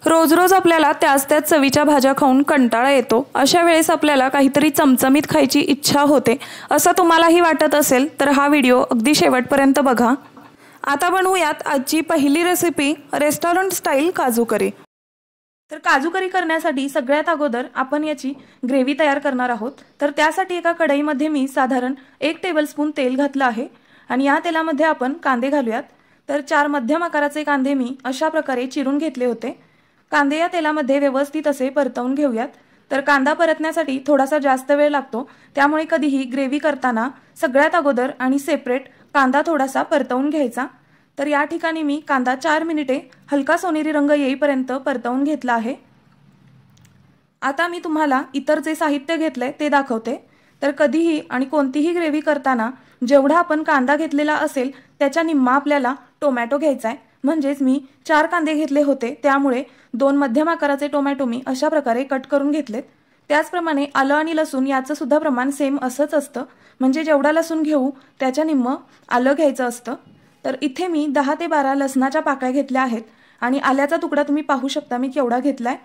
रोज रोज आपल्याला त्याच चवीच्या भाज्या खाऊन कंटाळा येतो। अशा वेळेस आपल्याला काहीतरी चमचमीत खायची इच्छा होते। असं तुम्हालाही वाटत असेल तर हा व्हिडिओ अगदी शेवटपर्यंत बघा। आता बनवूयात आजची पहिली रेसिपी, रेस्टॉरंट स्टाईल काजू करी। तर काजू करी करण्यासाठी सगळ्यात अगोदर आपण याची ग्रेव्ही तयार करणार आहोत। तर त्यासाठी एका कढईमध्ये मी साधारण 1 टेबलस्पून तेल घातलं आहे आणि या तेलामध्ये आपण कांदे घालूयात। तर 4 मध्यम आकाराचे कांदे मी अशा प्रकारे चिरून घेतले होते। कांदे या तेलामध्ये व्यवस्थित असे परतवून घेऊयात। तर कांदा परतण्यासाठी थोडासा जास्त वेळ लागतो, त्यामुळे कधीही ग्रेव्ही करताना सगळ्यात अगोदर आणि सेपरेट कांदा थोडासा परतवून घ्यायचा। तर या ठिकाणी मी कांदा 4 मिनिटे हलका सोनेरी रंग येईपर्यंत परतवून घेतला आहे। आता मी तुम्हाला इतर जे साहित्य घेतले ते दाखवते। तर कधीही आणि कोणतीही ग्रेव्ही करताना जेवढा आपण कांदा घेतलेला असेल त्याच्या निम्मा आपल्याला टोमॅटो घ्यायचा आहे। म्हणजेच मी 4 कांदे घेतले होते, त्यामुळे 2 मध्यम आकाराचे टोमॅटो मी अशा प्रकारे कट करून घेतलेत। त्याचप्रमाणे आलं आणि लसूण याचं सुद्धा प्रमाण सेम असंच असतं, म्हणजे जेवढा लसूण घेऊ त्याच्या निम्म आलं घ्यायचं असतं। तर इथे मी 10 ते 12 लसणाच्या पाकळ्या घेतल्या आहेत आणि आल्याचा तुकडा तुम्ही पाहू शकता मी केवढा घेतलाय।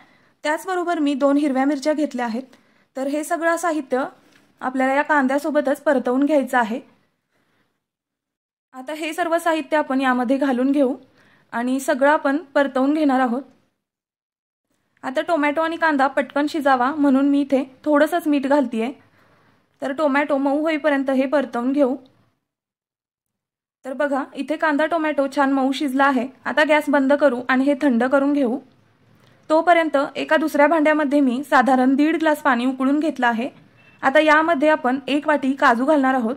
त्याचबरोबर मी 2 हिरव्या मिरच्या घेतल्या आहेत। तर हे सगळं साहित्य आपल्याला या कांद्यासोबतच परतवून घ्यायचं आहे। आता हे सर्व साहित्य आपण यामध्ये घालून घेऊ आणि सगळं आपण परतवून घेणार आहोत। आता टोमॅटो आणि कांदा पटकन शिजावा म्हणून मी इथे थोडंसंच मीठ घालतीये। तर टोमॅटो मऊ होईपर्यंत हे परतवून घेऊ। तर बघा इथे कांदा टोमॅटो छान मऊ शिजला आहे। आता गॅस बंद करू आणि हे थंड करून घेऊ। तोपर्यंत एका दुसऱ्या भांड्यामध्ये मी साधारण 1.5 ग्लास पाणी उकळून घेतलं आहे। आता यामध्ये आपण 1 वाटी काजू घालणार आहोत।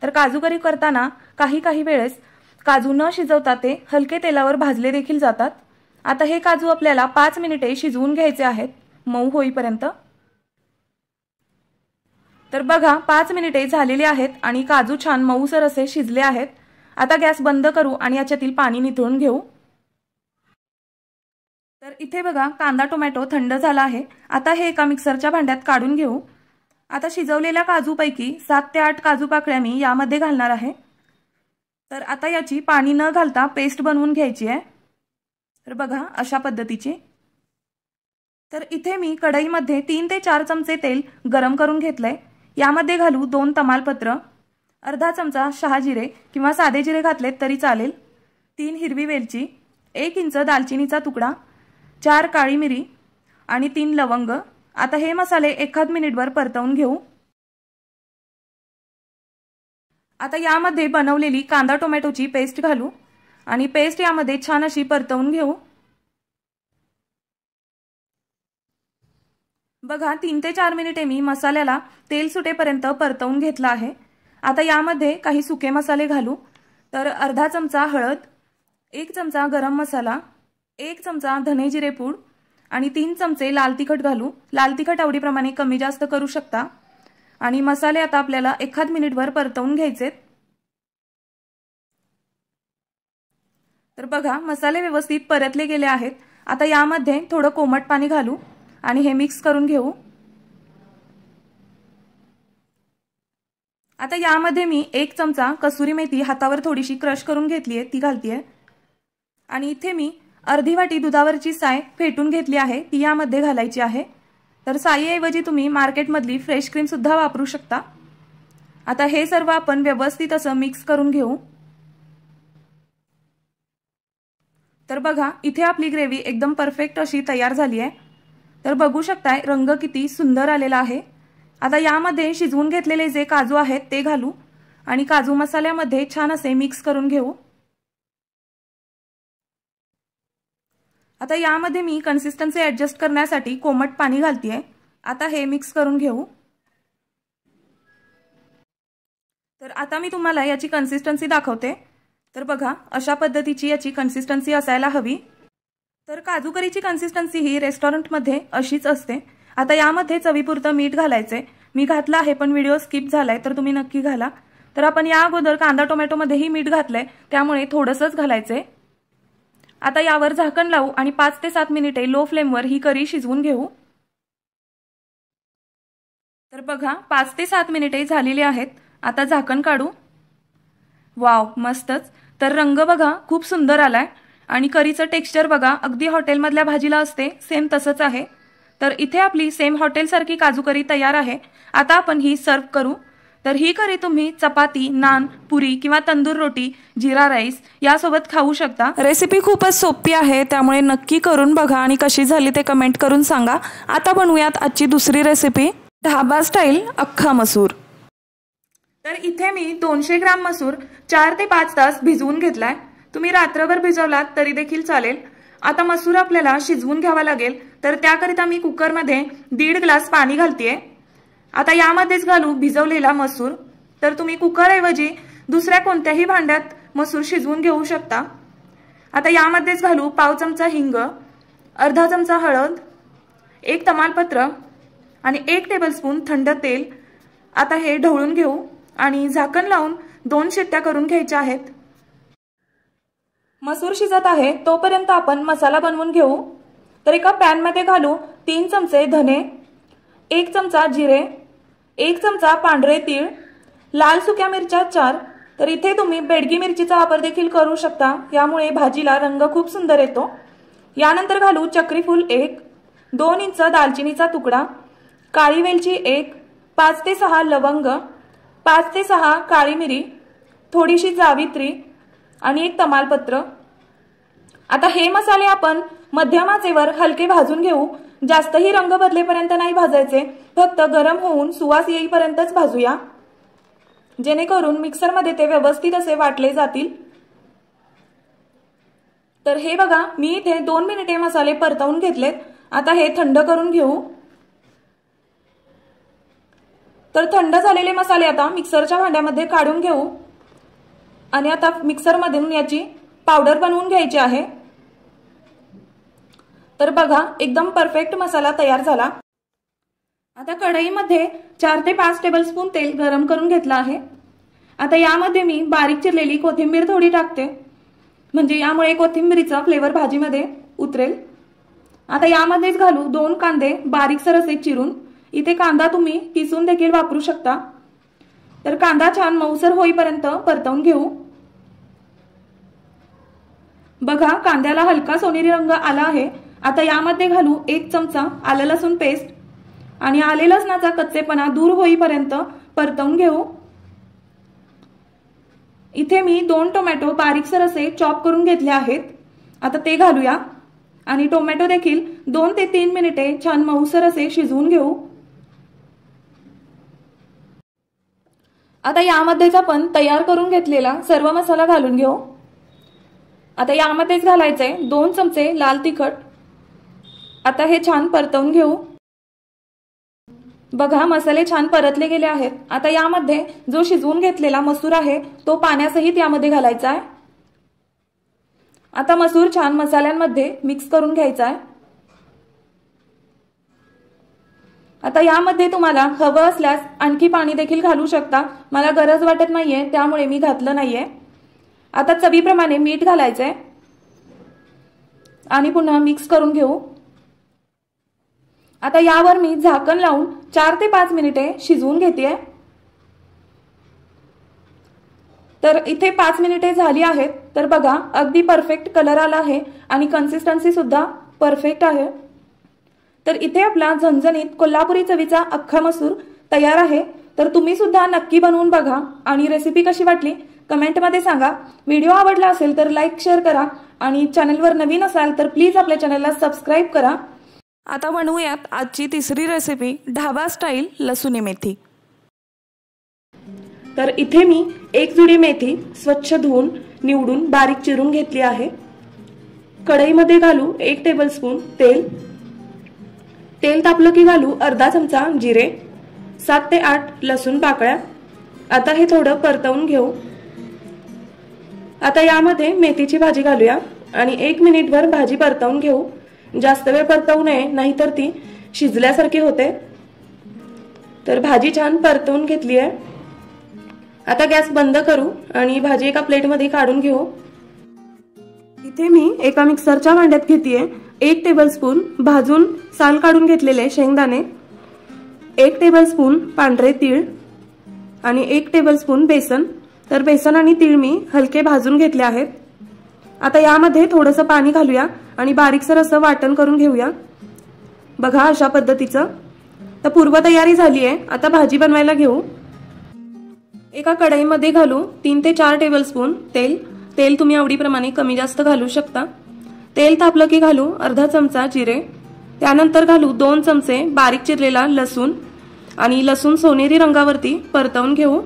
तर काजू करी करताना काही वेळेस काजू न शिजवता ते हलके तेलावर भाजले देखील जातात। आता हे काजू आपल्याला 5 मिनिटे शिजवून घ्यायचे आहेत मऊ होईपर्यंत। तर बघा 5 मिनिटे झालेली आहेत आणि काजू छान मऊसर असे शिजले आहेत। आता गॅस बंद करू आणि याच्यातील पाणी निथळून घेऊ। तर इथे बघा कांदा टोमॅटो थंड झाला आहे। आता हे एका मिक्सरच्या भांड्यात काढून घेऊ। आता शिजवलेल्या काजूपैकी 7 ते 8 काजू पाकळ्या मी यामध्ये घालणार आहे। तर आता याची पाणी न घालता पेस्ट बनवून घ्यायची आहे। तर बघा अशा पद्धतीची। तर इथे मी कढईमध्ये 3 ते 4 चमचे तेल गरम करून घेतलंय। यामध्ये घालू 2 तमालपत्र, अर्धा चमचा शहाजिरे किंवा साधे जिरे घातलेत तरी चालेल, 3 हिरवी वेलची, 1 इंच दालचिनीचा तुकडा, 4 काळी मिरी आणि 3 लवंग। आता हे मसाले 1 मिनिटभर परतवून घेऊ। आता यामध्ये बनवलेली कांदा टोमॅटोची पेस्ट घालू आणि पेस्ट यामध्ये छान अशी परतवून घेऊ। बघा 3 ते 4 मिनिटे मी मसाल्याला तेल सुटेपर्यंत परतवून घेतला आहे। आता यामध्ये काही सुके मसाले घालू। तर अर्धा चमचा हळद, 1 चमचा गरम मसाला, 1 चमचा धने जिरे पूड आणि 3 चमचे लाल तिखट घालू। लाल तिखट आवडीप्रमाणे कमी जास्त करू शकता। आणि मसाले आता आपल्याला 1 मिनिटभर परतवून घ्यायचेत। तर बघा मसाले व्यवस्थित परतले गेले आहेत। आता यामध्ये थोडं कोमट पाणी घालू आणि हे मिक्स करून घेऊ। आता यामध्ये मी 1 चमचा कसुरी मेथी हातावर थोडीशी क्रश करून घेतली आहे ती घालतीये आणि इथे मी अर्धी वाटी दुधावरची साय फेटून घेतली आहे ती यामध्ये घालायची आहे। तर सायऐवजी तुम्ही मार्केटमधली फ्रेश क्रीम सुद्धा वापरू शकता। आता हे सर्व आपण व्यवस्थित असं मिक्स करून घेऊ। तर बघा इथे आपली ग्रेव्ही एकदम परफेक्ट अशी तयार झाली आहे। तर बघू शकताय रंग किती सुंदर आलेला आहे। आता यामध्ये शिजवून घेतलेले जे काजू आहेत ते घालू आणि काजू मसाल्यामध्ये छान असे मिक्स करून घेऊ। आता यामध्ये मी कन्सिस्टन्सी ऍडजस्ट करण्यासाठी कोमट पाणी घालतीये। आता हे मिक्स करून घेऊ। तर आता मी तुम्हाला याची कन्सिस्टन्सी दाखवते। तर बघा अशा पद्धतीची याची कन्सिस्टन्सी असायला हवी। तर काजू करीची कन्सिस्टन्सी ही रेस्टॉरंटमध्ये अशीच असते। आता यामध्ये चवीपुरतं मीठ घालायचे, मी घातलं आहे पण व्हिडिओ स्किप झालाय तर तुम्ही नक्की घाला। तर आपण या अगोदर कांदा टोमॅटो मध्येही मीठ घातलंय त्यामुळे थोडंसंच घालायचंय। आता यावर झाकण लावू आणि 5 ते 7 मिनिटे लो फ्लेमवर ही करी शिजवून घेऊ। तर बघा 5 ते 7 मिनिटे झालेली आहेत। आता झाकण काढू। वाव मस्तच। तर रंग बघा खूप सुंदर आलाय आणि करीचं टेक्स्चर बघा, अगदी हॉटेलमधल्या भाजीला असते सेम तसंच आहे। तर इथे आपली सेम हॉटेलसारखी काजू करी तयार आहे। आता आपण ही सर्व करू। तर ही करी तुम्ही चपाती, नान, पुरी किंवा तंदूर रोटी, जीरा राईस यासोबत खाऊ शकता। रेसिपी खूपच सोपी आहे, त्यामुळे नक्की करून बघा आणि कशी झाली ते कमेंट करून सांगा। आता बनवूयात आजची दुसरी रेसिपी, ढाबा स्टाईल अख्खा मसूर। तर इथे मी 200 ग्राम मसूर 4 ते 5 तास भिजवून घेतलाय। तुम्ही रात्रभर भिजवलात तरी देखील चालेल। आता मसूर आपल्याला शिजवून घ्यावा लागेल, तर त्याकरिता मी कुकरमध्ये 1.5 ग्लास पाणी घालतेय। आता यामध्येच घालू भिजवलेला मसूर। तर तुम्ही कुकरऐवजी दुसऱ्या कोणत्याही भांड्यात मसूर शिजवून घेऊ शकता। आता यामध्येच घालू पाव चमचा हिंग, अर्धा चमचा हळद, 1 तमालपत्र आणि 1 टेबलस्पून थंड तेल। आता हे ढवळून घेऊ आणि झाकण लावून 2 शिट्ट्या करून घ्यायच्या आहेत। मसूर शिजत आहे तोपर्यंत आपण मसाला बनवून घेऊ। तर एका पॅन मध्ये घालू 3 चमचे धने, 1 चमचा जिरे, 1 चमचा पांढरे तीळ, लाल सुक्या मिरच्या 4। तर इथे तुम्ही बेडगी मिरचीचा वापर देखील करू शकता, यामुळे भाजीला रंग खूप सुंदर येतो। यानंतर घालू चक्रीफूल 1, 2 इंच दालचिनीचा तुकडा, काळी वेलची 1, 5 ते 6 लवंग, 5 ते 6 काळी मिरी, थोडीशी जावित्री आणि 1 तमालपत्र। आता हे मसाले आपण मध्यम आचेवर हलके भाजून घेऊ। जास्तही रंग बदलेपर्यंत नाही भाजायचे, फक्त गरम होऊन सुवास येईपर्यंतच भाजूया, जेणेकरून मिक्सरमध्ये ते व्यवस्थित असे वाटले जातील। तर हे बघा, मी इथे 2 मिनिटे मसाले परतवून घेतलेत। आता हे थंड करून घेऊ। तर थंड झालेले मसाले आता मिक्सरच्या भांड्यामध्ये काढून घेऊ आणि आता मिक्सरमधून याची पावडर बनवून घ्यायची आहे। तर बघा, एकदम परफेक्ट मसाला तयार झाला। आता कढईमध्ये 4 ते 5 टेबलस्पून तेल गरम करून घेतलं आहे। आता यामध्ये मी बारीक चिरलेली कोथिंबीर थोडी टाकते, म्हणजे यामुळे कोथिंबीरीचा फ्लेवर भाजीमध्ये उतरेल। आता यामध्येच घालू 2 कांदे बारीकसर असे चिरून। इथे कांदा तुम्ही किसून देखील वापरू शकता। तर कांदा छान मऊसर होईपर्यंत परतवून घेऊ। बघा, कांद्याला हलका सोनेरी रंग आला आहे। आता यामध्ये घालू 1 चमचा आलं लसूण पेस्ट आणि आले लसणाचा कच्चेपणा दूर होईपर्यंत परतवून घेऊ। इथे मी 2 टोमॅटो बारीकसर असे चॉप करून घेतले आहेत। आता ते घालूया आणि टोमॅटो देखील 2 ते 3 मिनिटे छान मऊसर असे शिजवून घेऊ। आता यामध्येच आपण तयार करून घेतलेला सर्व मसाला घालून घेऊ। आता यामध्येच घालायचे 2 चमचे लाल तिखट। आता हे छान परतवून घेऊ। बघा, मसाले छान परतले गेले आहेत। आता यामध्ये जो शिजवून घेतलेला मसूर आहे तो पाण्यासहित यामध्ये घालायचा आहे। आता मसूर छान मसाल्यांमध्ये मिक्स करून घ्यायचा आहे। आता यामध्ये तुम्हाला हवं असल्यास आणखी पाणी देखील घालू शकता, मला गरज वाटत नाहीये त्यामुळे मी घातलं नाहीये। आता चवीप्रमाणे मीठ घालायचंय आणि पुन्हा मिक्स करून घेऊ। आता यावर मी झाकण लावून 4 ते 5 मिनिटे शिजवून घेतेय। तर इथे 5 मिनिटे झाली आहेत। तर बघा, अगदी परफेक्ट कलर आला आहे आणि कन्सिस्टन्सी सुद्धा परफेक्ट आहे। तर इथे आपला झणझणीत कोल्हापुरी चवीचा अख्खा मसूर तयार आहे। तर तुम्ही सुद्धा नक्की बनवून बघा आणि रेसिपी कशी वाटली कमेंटमध्ये सांगा। व्हिडिओ आवडला असेल तर लाईक शेअर करा आणि चॅनलवर नवीन असाल तर प्लीज आपल्या चॅनलला सबस्क्राईब करा। आता बनवूयात आजची तिसरी रेसिपी, ढाबा स्टाईल लसूणी मेथी। तर इथे मी 1 जुडी मेथी स्वच्छ धुवून निवडून बारीक चिरून घेतली आहे। कढईमध्ये घालू 1 टेबलस्पून तेल। तेल तापलं की घालू अर्धा चमचा जिरे, 7 ते 8 लसूण पाकळ्या। आता हे थोडं परतवून घेऊ। आता यामध्ये मेथीची भाजी घालूया आणि 1 मिनिटभर भाजी परतवून घेऊ। जास्त वेळ परतवू नये, नाहीतर ती शिजल्यासारखी होते। तर भाजी छान परतवून घेतली आहे। आता गॅस बंद करू आणि भाजी एका प्लेटमध्ये काढून घेऊ। इथे मी एका मिक्सरच्या भांड्यात घेतेय 1 टेबलस्पून भाजून साल काढून घेतलेले शेंगदाणे, 1 टेबलस्पून पांढरे तीळ आणि 1 टेबलस्पून बेसन। तर बेसन आणि तीळ मी हलके भाजून घेतले आहेत। आता यामध्ये थोडंसं पाणी घालूया आणि बारीकसर असं वाटण करून घेऊया। बघा अशा पद्धतीचं। तर पूर्वतयारी झाली आहे। आता भाजी बनवायला घेऊ। एका कढईमध्ये घालू 3 ते 4 टेबलस्पून तेल। तेल तुम्ही आवडीप्रमाणे कमी जास्त घालू शकता। तेल तापलं की घालू अर्धा चमचा जिरे, त्यानंतर घालू 2 चमचे बारीक चिरलेला लसूण आणि लसूण सोनेरी रंगावरती परतवून घेऊ।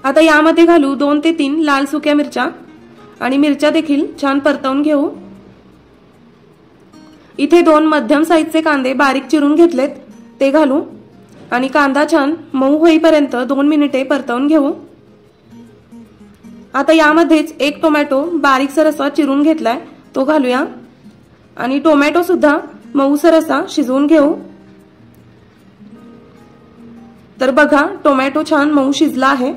आता यामध्ये घालू 2 ते 3 लाल सुक्या मिरच्या आणि मिरच्या देखील छान परतवून घेऊ। इथे 2 मध्यम साईजचे कांदे बारीक चिरून घेतलेत, ते घालू आणि कांदा छान मऊ होईपर्यंत 2 मिनिटे परतवून घेऊ। आता यामध्येच 1 टोमॅटो बारीकसर असा चिरून घेतलाय, तो घालूया आणि टोमॅटो सुद्धा मऊसर असा शिजवून घेऊ। तर बघा टोमॅटो छान मऊ शिजला आहे।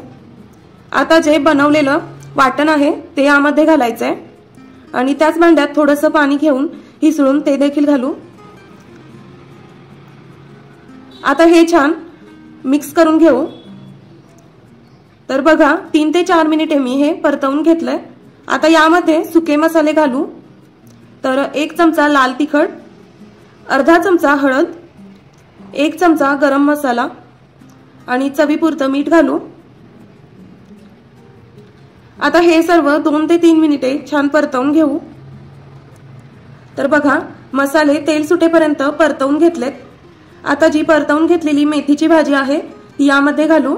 आता जे बनवलेलं वाटण आहे ते यामध्ये घालायचंय आणि त्याच भांड्यात थोडंसं पाणी घेऊन हिसळून ते देखील घालू। आता हे छान मिक्स करून घेऊ। तर बघा 3 ते 4 मिनिटे मी हे परतवून घेतलंय। आता यामध्ये सुके मसाले घालू। तर 1 चमचा लाल तिखट, अर्धा चमचा हळद, 1 चमचा गरम मसाला आणि चवीपुरतं मीठ घालू। आता हे सर्व 2 ते 3 मिनिटे छान परतवून घेऊ। तर बघा मसाले तेल सुटेपर्यंत परतवून घेतलेत। आता जी परतवून घेतलेली मेथीची भाजी आहे ती यामध्ये घालू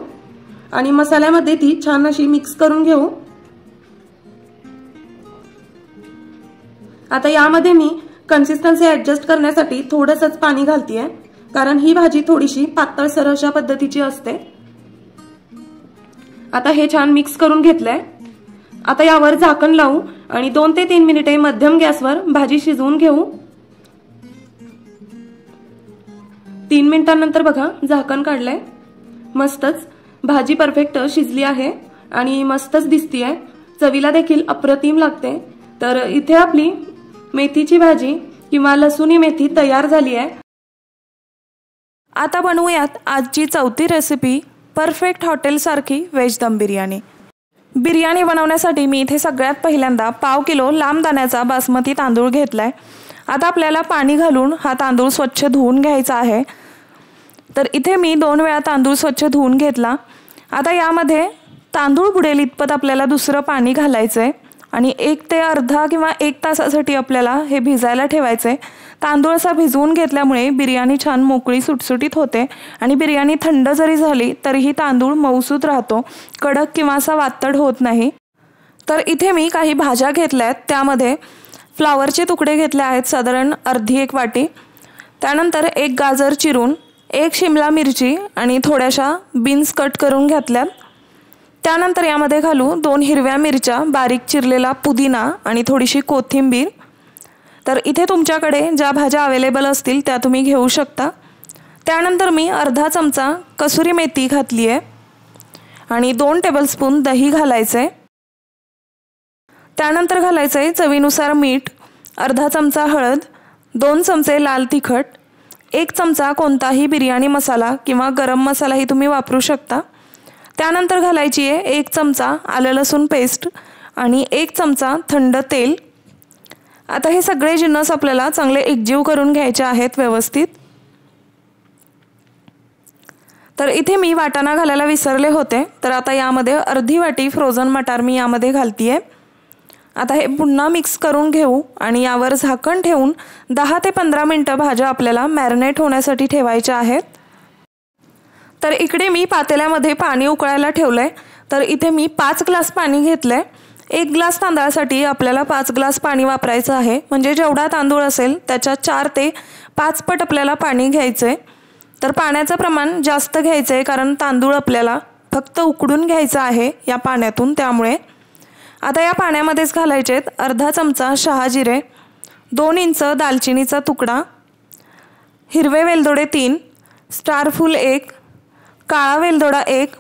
आणि मसाल्यामध्ये ती छान अशी मिक्स करून घेऊ। आता यामध्ये मी कन्सिस्टन्सी ऍडजस्ट करण्यासाठी थोडंसंच पाणी घालतेय, कारण ही भाजी थोडीशी पातळसर अशा पद्धतीची असते। आता हे छान मिक्स करून घेतलंय। आता यावर झाकण लावू आणि 2 ते 3 मिनिटे मध्यम गॅसवर भाजी शिजवून घेऊ। 3 मिनिटांनंतर बघा झाकण काढलंय। मस्तच भाजी परफेक्ट शिजली आहे आणि मस्तच दिसतीये, चवीला देखील अप्रतिम लागते। तर इथे आपली मेथीची भाजी किंवा लसूणी मेथी तयार झाली आहे। आता बनवूयात आजची चौथी रेसिपी, परफेक्ट हॉटेल सारखी व्हेज दम बिर्याणी। बिर्याणी बनवण्यासाठी मी इथे सगळ्यात पहिल्यांदा पाव किलो लांब दाण्याचा बासमती तांदूळ घेतलाय। आता आपल्याला पाणी घालून हा तांदूळ स्वच्छ धुवून घ्यायचा आहे। तर इथे मी 2 वेळा तांदूळ स्वच्छ धुवून घेतला। आता यामध्ये तांदूळ बुडेल इतपत आपल्याला दुसरं पाणी घालायचंय आणि 1 ते अर्धा किंवा 1 तासासाठी आपल्याला हे भिजायला ठेवायचंय। तांदूळ असा भिजवून घेतल्यामुळे बिर्याणी छान मोकळी सुटसुटीत होते आणि बिर्याणी थंड जरी झाली तरीही तांदूळ मऊसूत राहतो, कडक किंवा असा वातड होत नाही। तर इथे मी काही भाज्या घेतल्यात, त्यामध्ये फ्लावरचे तुकडे घेतले आहेत साधारण अर्धी 1 वाटी, त्यानंतर 1 गाजर चिरून, 1 शिमला मिरची आणि थोड्याशा बीन्स कट करून घेतल्यात। त्यानंतर यामध्ये घालू 2 हिरव्या मिरच्या, बारीक चिरलेला पुदिना आणि थोडीशी कोथिंबीर। तर इथे तुमच्याकडे ज्या भाज्या अवेलेबल असतील त्या तुम्ही घेऊ शकता। त्यानंतर मी अर्धा चमचा कसुरी मेथी घातली आहे आणि 2 टेबलस्पून दही घालायचे। त्यानंतर घालायचे चवीनुसार मीठ, अर्धा चमचा हळद, 2 चमचे लाल तिखट, 1 चमचा कोणताही बिर्याणी मसाला किंवा गरम मसालाही तुम्ही वापरू शकता। त्यानंतर घालायची आहे 1 चमचा आलं लसूण पेस्ट आणि 1 चमचा थंड तेल। आता हे सगळे जिन्नस आपल्याला चांगले एकजीव करून घ्यायचे आहेत व्यवस्थित। तर इथे मी वाटाणा घालायला विसरले होते, तर आता यामध्ये अर्धी वाटी फ्रोझन मटार मी यामध्ये घालतीये। आता हे पुन्हा मिक्स करून घेऊ आणि यावर झाकण ठेवून 10 ते 15 मिनिटं भाज्या आपल्याला मॅरिनेट होण्यासाठी ठेवायच्या आहेत। तर इकडे मी पातेल्यामध्ये पाणी उकळायला ठेवलंय। तर इथे मी 5 ग्लास पाणी घेतलंय। 1 ग्लास तांदळासाठी आपल्याला 5 ग्लास पाणी वापरायचं आहे, म्हणजे जेवढा तांदूळ असेल त्याच्या 4 ते 5 पट आपल्याला पाणी घ्यायचंय। तर पाण्याचं प्रमाण जास्त घ्यायचंय, कारण तांदूळ आपल्याला फक्त उकडून घ्यायचा आहे या पाण्यातून, त्यामुळे आता या पाण्यामध्येच घालायचे आहेत अर्धा चमचा शहाजिरे, 2 इंच दालचिनीचा तुकडा, हिरवे वेलदोडे 3, स्टारफूल 1, काळा वेलदोडा 1,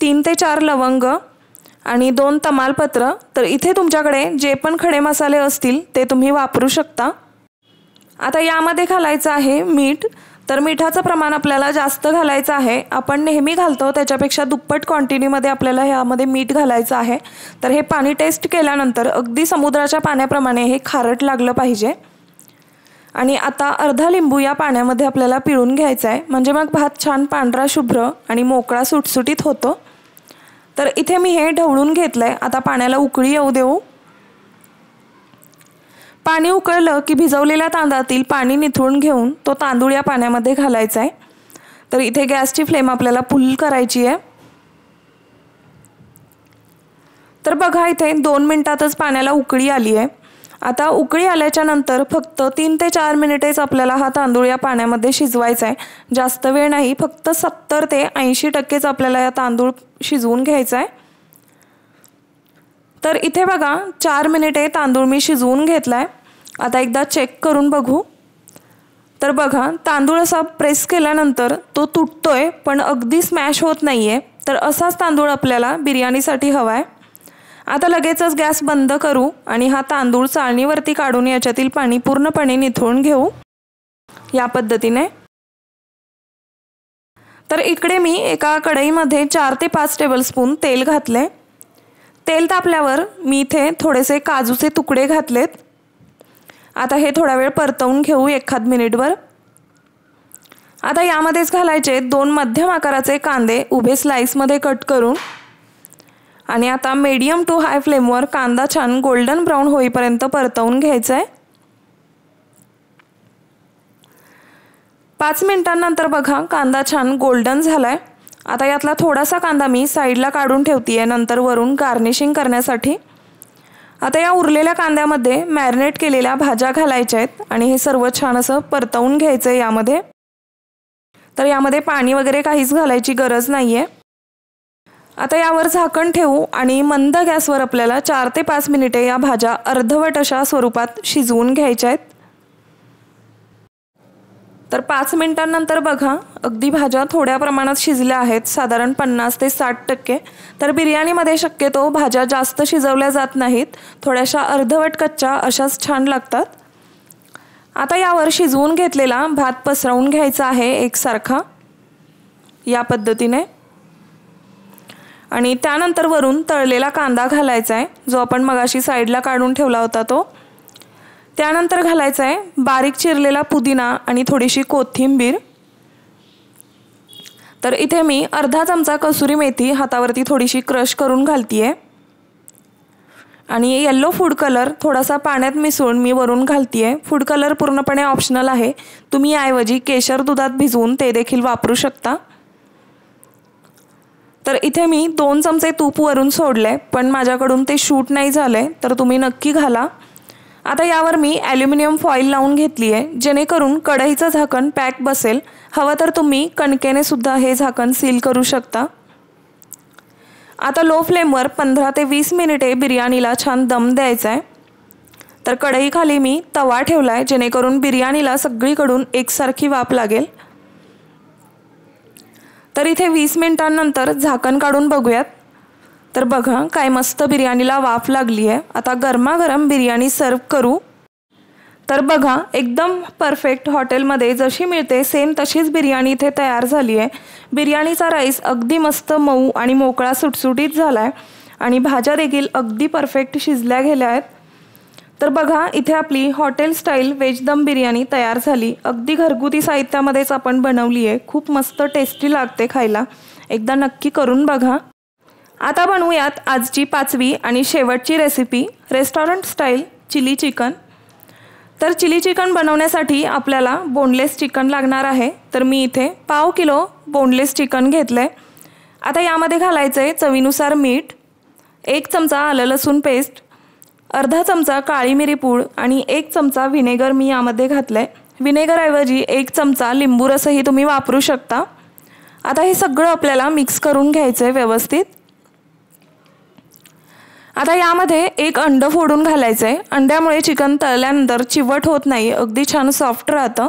3 ते 4 लवंग आणि 2 तमालपत्र। तर इथे तुमच्याकडे जे पण खडे मसाले असतील ते तुम्ही वापरू शकता। आता यामध्ये घालायचं आहे मीठ। तर मिठाचं प्रमाण आपल्याला जास्त घालायचं आहे। आपण नेहमी घालतो त्याच्यापेक्षा दुप्पट क्वांटिटीमध्ये आपल्याला यामध्ये मीठ घालायचं आहे। तर हे पाणी टेस्ट केल्यानंतर अगदी समुद्राच्या पाण्याप्रमाणे हे खारट लागलं पाहिजे। आणि आता अर्धा लिंबू या पाण्यामध्ये आपल्याला पिळून घ्यायचा आहे, म्हणजे मग भात छान पांढरा शुभ्र आणि मोकळा सुटसुटीत होतो। तर इथे मी हे ढवळून घेतलंय। आता पाण्याला उकळी येऊ देऊ। पाणी उकळलं की भिजवलेल्या तांदळातील पाणी निथळून घेऊन तो तांदूळ या पाण्यामध्ये घालायचा आहे। तर इथे गॅसची फ्लेम आपल्याला फुल करायची आहे। तर बघा इथे 2 मिनिटातच पाण्याला उकळी आली आहे। आता उकळी आल्याच्या नंतर फक्त 3 ते 4 मिनिटेच आपल्याला हा तांदूळ या पाण्यामध्ये शिजवायचा आहे, जास्त वेळ नाही। फक्त 70 ते 80% आपल्याला या तांदूळ शिजवून घ्यायचा आहे। तर इथे बघा 4 मिनिटे तांदूळ मी शिजवून घेतलाय। आता एकदा चेक करून बघू। तर बघा तांदूळ असा प्रेस केल्यानंतर तो तुटतोय पण अगदी स्मॅश होत नाहीये। तर असाच तांदूळ आपल्याला बिर्याणीसाठी हवाय। आता लगेचच गॅस बंद करू आणि हा तांदूळ चाळणीवरती काढून याच्यातील पाणी पूर्णपणे निथळून घेऊ या पद्धतीने। तर इकडे मी एका कढईमध्ये 4 ते 5 टेबलस्पून तेल घातले। तेल तापल्यावर मी इथे थोडेसे काजूचे तुकडे घातलेत। आता हे थोडा वेळ परतवून घेऊ 1 मिनिटभर। आता यामध्येच घालायचे 2 मध्यम आकाराचे कांदे उभे स्लाइसमध्ये कट करून। आणि आता मीडियम टू हाय फ्लेमवर कांदा छान गोल्डन ब्राउन होईपर्यंत परतवून घ्यायचा आहे। 5 मिनिटांनंतर बघा कांदा छान गोल्डन झालाय। आता यातला थोडासा कांदा मी साईडला काढून ठेवतीये नंतर वरून गार्निशिंग करण्यासाठी। आता या उरलेल्या कांद्यामध्ये मॅरिनेट केलेल्या भाज्या घालायच्या आहेत आणि हे सर्व छान असं परतवून घ्यायचं आहे यामध्ये। तर यामध्ये पाणी वगैरे काहीच घालायची गरज नाहीये। आता यावर झाकण ठेवू आणि मंद गॅसवर आपल्याला 4 ते 5 मिनिटे या भाज्या अर्धवट अशा स्वरूपात शिजवून घ्यायच्या आहेत। तर 5 मिनिटांनंतर बघा अगदी भाज्या थोड्या प्रमाणात शिजल्या आहेत, साधारण 50 ते 60%। तर बिर्याणीमध्ये शक्यतो भाज्या जास्त शिजवल्या जात नाहीत, थोड्याशा अर्धवट कच्च्या अशाच छान लागतात। आता यावर शिजवून घेतलेला भात पसरवून घ्यायचा आहे एकसारखा या पद्धतीने। आणि त्यानंतर वरून तळलेला कांदा घालायचा आहे जो आपण मगाशी साईडला काढून ठेवला होता तो। त्यानंतर घालायचा आहे बारीक चिरलेला पुदिना आणि थोडीशी कोथिंबीर। तर इथे मी अर्धा चमचा कसुरी मेथी हातावरती थोडीशी क्रश करून घालतीये। आणि येलो फूड कलर थोडासा पाण्यात मिसळून मी वरून घालतीये। फूड कलर पूर्णपणे ऑप्शनल आहे, तुम्ही याऐवजी केशर दुधात भिजवून ते देखील वापरू शकता। तर इथे मी 2 चमचे तूप वरून सोडले, पण माझ्याकडून ते शूट नाही झाले, तर तुम्ही नक्की घाला। आता यावर मी ॲल्युमिनियम फॉईल लावून घेतली आहे जेणेकरून कढईचं झाकण पॅक बसेल। हवं तर तुम्ही कणकेने सुद्धा हे झाकण सील करू शकता। आता लो फ्लेमवर 15 ते 20 मिनिटे बिर्याणीला छान दम द्यायचा आहे। तर कढईखाली मी तवा ठेवलाय जेणेकरून बिर्याणीला सगळीकडून एकसारखी वाफ लागेल। तर इथे 20 मिनिटांनंतर झाकण काढून बघूयात। तर बघा काय मस्त बिर्याणीला वाफ लागली आहे। आता गरमागरम बिर्याणी सर्व करू। तर बघा एकदम परफेक्ट हॉटेलमध्ये जशी मिळते सेम तशीच बिर्याणी इथे तयार झाली आहे। बिर्याणीचा राईस अगदी मस्त मऊ आणि मोकळा सुटसुटीत झाला आहे आणि भाज्या देखील अगदी परफेक्ट शिजल्या गेल्या आहेत। तर बघा इथे आपली हॉटेल स्टाईल वेज दम बिर्याणी तयार झाली। अगदी घरगुती साहित्यामध्येच आपण बनवली आहे, खूप मस्त टेस्टी लागते खायला, एकदा नक्की करून बघा। आता बनवूयात आजची 5वी आणि शेवटची recipe, restaurant style chilli chicken. तर चिली चिकन बनवण्यासाठी आपल्याला बोनलेस चिकन लागणार आहे। तर मी इथे पाव किलो बोनलेस चिकन घेतले। आता यामध्ये घालायचं आहे चवीनुसार मीठ, 1 चमचा आलं लसूण पेस्ट, अर्धा चमचा काळी मिरी पूड आणि 1 चमचा व्हिनेगर मी यामध्ये घातलंय। व्हिनेगरऐवजी 1 चमचा लिंबू रसही तुम्ही वापरू शकता। आता हे सगळं आपल्याला मिक्स करून घ्यायचं आहे व्यवस्थित। आता यामध्ये 1 अंड फोडून घालायचं आहे। अंड्यामुळे चिकन तळल्यानंतर चिवट होत नाही, अगदी छान सॉफ्ट राहतं।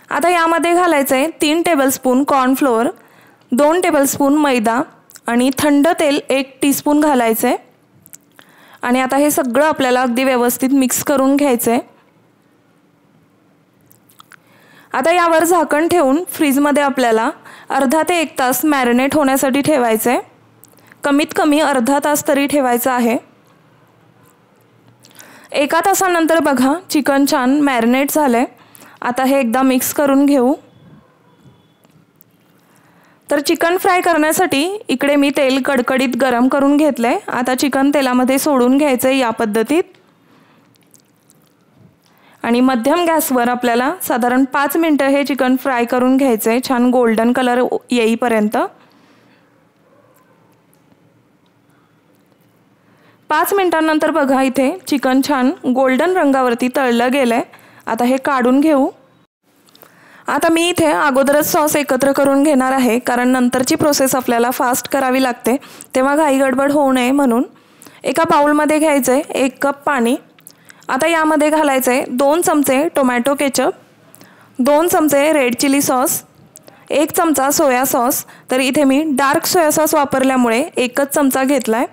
आता यामध्ये घालायचं आहे 3 टेबलस्पून कॉर्नफ्लोअर, 2 टेबलस्पून मैदा आणि थंड तेल 1 टीस्पून घालायचं आहे। आणि आता हे सगळं आपल्याला अगदी व्यवस्थित मिक्स करून घ्यायचं आहे। आता यावर झाकण ठेवून फ्रीजमध्ये आपल्याला अर्धा ते 1 तास मॅरिनेट होण्यासाठी ठेवायचं आहे। कमीत कमी अर्धा तास तरी ठेवायचं आहे। 1 तासानंतर बघा चिकन छान मॅरिनेट झाले। आता हे एकदा मिक्स करून घेऊ। तर चिकन फ्राय करण्यासाठी इकडे मी तेल कडकडीत गरम करून घेतले। आता चिकन तेलामध्ये सोडून घ्यायचे या पद्धतीत आणि मध्यम गॅसवर आपल्याला साधारण 5 मिनिटं हे चिकन फ्राय करून घ्यायचे छान गोल्डन कलर येईपर्यंत। 5 मिनिटांनंतर बघा इथे चिकन छान गोल्डन रंगावरती तळलं गेलंय। आता हे काढून घेऊ। आता मी इथे अगोदरच सॉस एकत्र करून घेणार आहे कारण नंतरची प्रोसेस आपल्याला फास्ट करावी लागते, तेव्हा घाई गडबड होऊ नये म्हणून। एका बाउलमध्ये घ्यायचे 1 कप पाणी। आता यामध्ये घालायचे 2 चमचे टोमॅटो केचप, 2 चमचे रेड चिली सॉस, 1 चमचा सोया सॉस। तर इथे मी डार्क सोया सॉस वापरल्यामुळे 1च चमचा घेतलाय।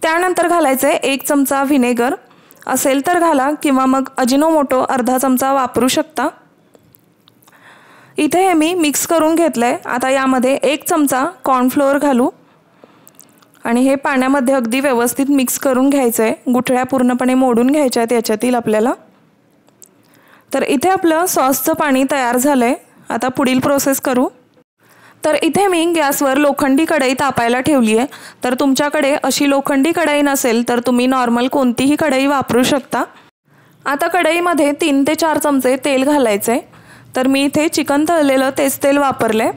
त्यानंतर घालायचे 1 चमचा व्हिनेगर, असेल तर घाला किंवा मग अजिनोमोटो अर्धा चमचा वापरू शकता। इथे हे मी मिक्स करून घेतलंय। आता यामध्ये 1 चमचा कॉर्नफ्लोअर घालू आणि हे पाण्यामध्ये अगदी व्यवस्थित मिक्स करून घ्यायचंय। गुठळ्या पूर्णपणे मोडून घ्यायच्या आहेत याच्यातील आपल्याला। तर इथे आपलं सॉसचं पाणी तयार झालंय। आता पुढील प्रोसेस करू। तर इथे मी गॅसवर लोखंडी कढई तापायला ठेवली आहे। तर तुमच्याकडे अशी लोखंडी कढई नसेल तर तुम्ही नॉर्मल कोणतीही कढई वापरू शकता। आता कढईमध्ये 3 ते 4 चमचे तेल घालायचे। तर मी इथे चिकन तळलेलं तेच तेल वापरले।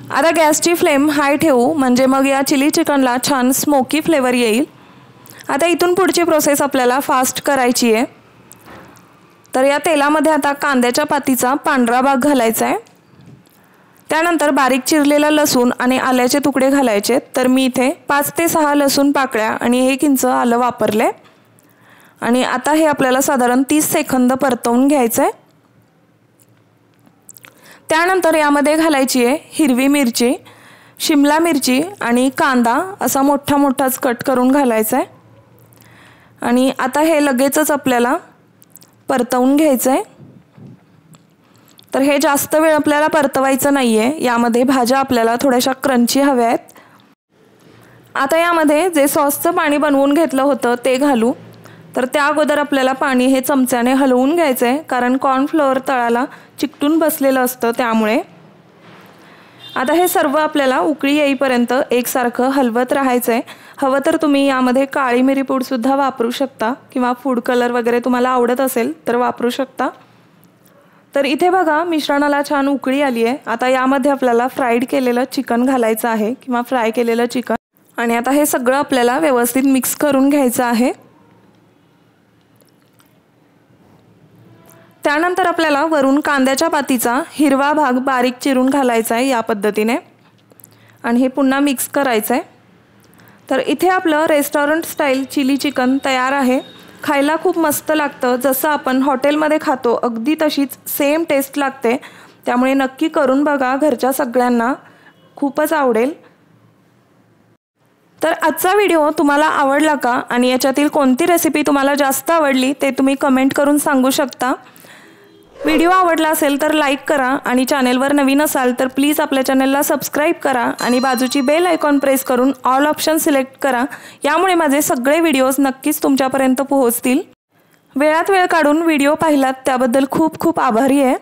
आता गॅसची फ्लेम हाय ठेवू म्हणजे मग या चिली चिकनला छान स्मोकी फ्लेवर येईल। आता इथून पुढची प्रोसेस आपल्याला फास्ट करायची आहे। तर या तेलामध्ये आता कांद्याच्या पातीचा पांढरा भाग घालायचा आहे। त्यानंतर बारीक चिरलेला लसूण आणि आल्याचे तुकडे घालायचे। तर मी इथे 5 ते 6 लसूण पाकळ्या आणि 1 इंच आलं वापरले आणि आता हे आपल्याला साधारण 30 सेकंद परतवून घ्यायचं आहे। त्यानंतर यामध्ये घालायची आहे हिरवी मिरची, शिमला मिरची आणि कांदा असा मोठा मोठाच कट करून घालायचा आहे आणि आता हे लगेचच आपल्याला परतवून घ्यायचं आहे। तर हे जास्त वेळ आपल्याला परतवायचं नाहीये, यामध्ये भाज्या आपल्याला थोड्याशा क्रंची हव्या आहेत। आता यामध्ये जे सॉसचं पाणी बनवून घेतलं होतं ते घालू। तर त्या अगोदर आपल्याला पाणी हे चमच्याने हलवून घ्यायचं आहे कारण कॉर्नफ्लोअर तळाला चिकटून बसलेलं असतं त्यामुळे। आता हे सर्व आपल्याला उकळी येईपर्यंत एकसारखं हलवत राहायचं आहे। हवं तर तुम्ही यामध्ये काळी मिरी पूडसुद्धा वापरू शकता किंवा फूड कलर वगैरे तुम्हाला आवडत असेल तर वापरू शकता। तर इथे बघा मिश्रणाला छान उकळी आली आहे। आता यामध्ये आपल्याला फ्राईड केलेलं चिकन घालायचं आहे किंवा फ्राय केलेलं चिकन आणि आता हे सगळं आपल्याला व्यवस्थित मिक्स करून घ्यायचं आहे। त्यानंतर आपल्याला वरून कांद्याच्या पातीचा हिरवा भाग बारीक चिरून घालायचा आहे या पद्धतीने आणि हे पुन्हा मिक्स करायचं आहे। तर इथे आपलं रेस्टॉरंट स्टाईल चिली चिकन तयार आहे। खायला खूप मस्त लागतं, जसं आपण हॉटेलमध्ये खातो अगदी तशीच सेम टेस्ट लागते। त्यामुळे नक्की करून बघा, घरच्या सगळ्यांना खूपच आवडेल। तर आजचा व्हिडिओ तुम्हाला आवडला का आणि याच्यातील कोणती रेसिपी तुम्हाला जास्त आवडली ते तुम्ही कमेंट करून सांगू शकता। व्हिडिओ आवडला असेल तर लाईक करा आणि चॅनेलवर नवीन असाल तर प्लीज आपल्या चॅनेलला सबस्क्राईब करा आणि बाजूची बेल आयकॉन प्रेस करून ऑल ऑप्शन सिलेक्ट करा। यामुळे माझे सगळे व्हिडिओज नक्कीच तुमच्यापर्यंत पोहोचतील। वेळात वेळ काढून व्हिडिओ पाहिलात त्याबद्दल खूप खूप आभारी आहे।